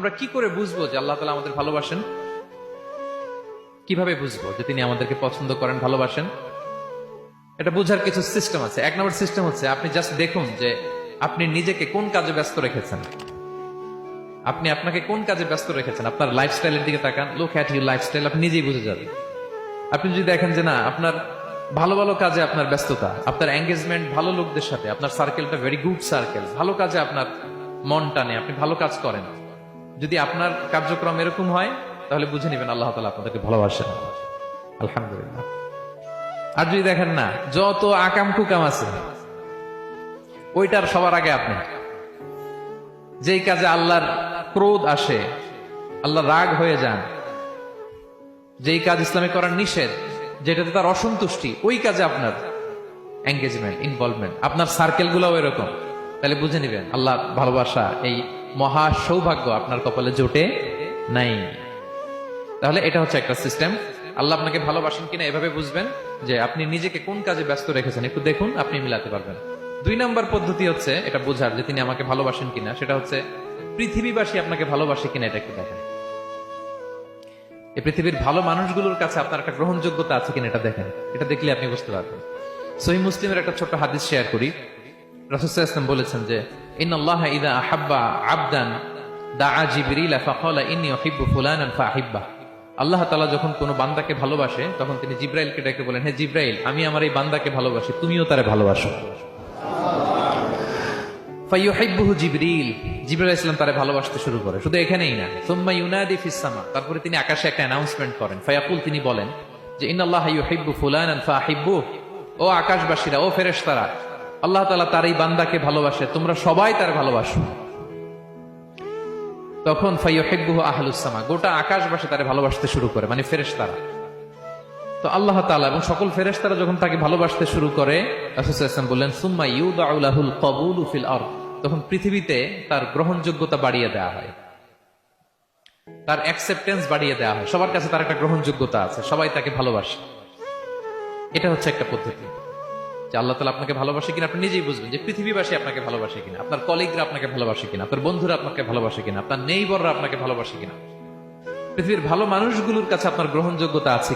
আমরা কি করে বুঝবো যে আল্লাহ তাআলা আমাদের ভালোবাসেন? কিভাবে বুঝবো যে তিনি আমাদেরকে পছন্দ করেন, ভালোবাসেন? এটা বোঝার কিছু সিস্টেম আছে। এক নম্বর সিস্টেম হচ্ছে আপনি জাস্ট দেখুন যে আপনি নিজেকে কোন কাজে ব্যস্ত রেখেছেন। আপনি আপনাকে কোন কাজে ব্যস্ত রেখেছেন, আপনার লাইফস্টাইলের দিকে তাকান। লুক অ্যাট ইউর লাইফস্টাইল, আপনি নিজেই বুঝে যাবেন। আপনি যদি দেখেন যে না, আপনার ভালো ভালো কাজে আপনার ব্যস্ততা, আপনার এঙ্গেজমেন্ট ভালো লোকদের সাথে, আপনার সার্কেলটা ভেরি গুড সার্কেল, ভালো কাজে আপনার মন টানে, আপনি ভালো কাজ করেন, যদি আপনার কার্যক্রম এরকম হয়, তাহলে বুঝে নেবেন আল্লাহ তাআলা আপনাদেরকে ভালোবাসেন। আলহামদুলিল্লাহ। আর যদি দেখেন না, যত আকাম কুকাম আছে ওইটার সবার আগে আপনি, যেই কাজে আল্লাহর ক্রোধ আসে, আল্লাহ রাগ হয়ে যান, যেই কাজ ইসলামে করার নিষেধ, যেটাতে তার অসন্তুষ্টি, ওই কাজে আপনার এঙ্গেজমেন্ট, ইনভলভমেন্ট, আপনার সার্কেল গুলাও এরকম, তাহলে বুঝে নিবেন আল্লাহ ভালোবাসা, এই মহা সৌভাগ্য আপনার কপালে জোটে নাই। তাহলে এটা হচ্ছে একটা সিস্টেম। আল্লাহ আপনাকে ভালোবাসেন কিনা এভাবে বুঝবেন যে আপনি নিজেকে কোন কাজে ব্যস্ত রেখেছেন, একটু দেখুন, আপনি মিলাতে পারবেন। 2 নম্বর পদ্ধতি হচ্ছে এটা বোঝার যে তিনি আমাকে ভালোবাসেন কিনা, সেটা হচ্ছে পৃথিবীবাসী আপনাকে ভালোবাসে কিনা, এটা একটু দেখেন। এই পৃথিবীর ভালো মানুষগুলোর কাছে আপনার একটা গ্রহণযোগ্যতা আছে কিনা এটা দেখেন। এটা দেখলে আপনি বুঝতে পারবেন। সহিহ মুসলিমের একটা ছোট্ট হাদিস শেয়ার করি। রাসূল সাল্লাল্লাহু আলাইহি ওয়াসাল্লাম বলেছেন যে ইন্নাল্লাহা ইযা আহাব্বা আবদান দাআ জিবরিল ফাকালা ইন্নী উহিব্বু ফুলানান ফাআহিব্বাহ। আল্লাহ তাআলা যখন কোনো বান্দাকে ভালোবাসে, তখন তিনি জিবরাইলকে ডেকে বলেন, হে জিবরাইল, আমি আমার এই বান্দাকে ভালোবাসি, তুমিও তারে ভালোবাসো। ফায়ুহিব্বুহু জিবরিল, জিবরাইল আলাইহিস সালাম তারে ভালোবাসতে শুরু করে। শুধু এখানেই না, সুম্মা ইউনাদি ফিস সামা, তারপরে তিনি আকাশে একটা অ্যানাউন্সমেন্ট করেন। ফায়াকুল, তিনি বলেন যে ইন্নাল্লাহা ইউহিব্বু ফুলানান ফাআহিব্বুহ, ও আকাশবাসীরা, ও ফেরেশতারা, আল্লাহ তাআলা তার এই বান্দাকে ভালোবাসে, তোমরা সবাই তার ভালোবাসো। তখন ফায়ুহিব্বুহু আহলুস সামা, গোটা আকাশবাসী তারে ভালোবাসতে শুরু করে, মানে ফেরেশতারা। তো আল্লাহ তাআলা এবং সকল ফেরেশতারা যখন তাকে ভালোবাসতে শুরু করে, রাসূল সাল্লাল্লাহু আলাইহি ওয়াসাল্লাম বললেন সুম্মা ইউদাউ লাহুল কবুলু ফিল আরদ, তখন পৃথিবীতে তার গ্রহণযোগ্যতা বাড়িয়ে দেওয়া হয়, তার অ্যাকসেপ্টেন্স বাড়িয়ে দেওয়া হয়। সবার কাছে তার একটা গ্রহণযোগ্যতা আছে, সবাই তাকে ভালোবাসে। এটা হচ্ছে একটা পদ্ধতি যে আল্লাহ তাআলা আপনাকে ভালোবাসে কিনা আপনি নিজেই বুঝবেন, যে পৃথিবীবাসী আপনাকে ভালোবাসে কিনা, আপনার কলিগরা আপনাকে ভালোবাসে কিনা, আপনার বন্ধুরা আপনাকে ভালোবাসে কিনা, আপনার নেইবররা আপনাকে ভালোবাসে কিনা, পৃথিবীর ভালো মানুষগুলোর কাছে আপনার গ্রহণযোগ্যতা আছে।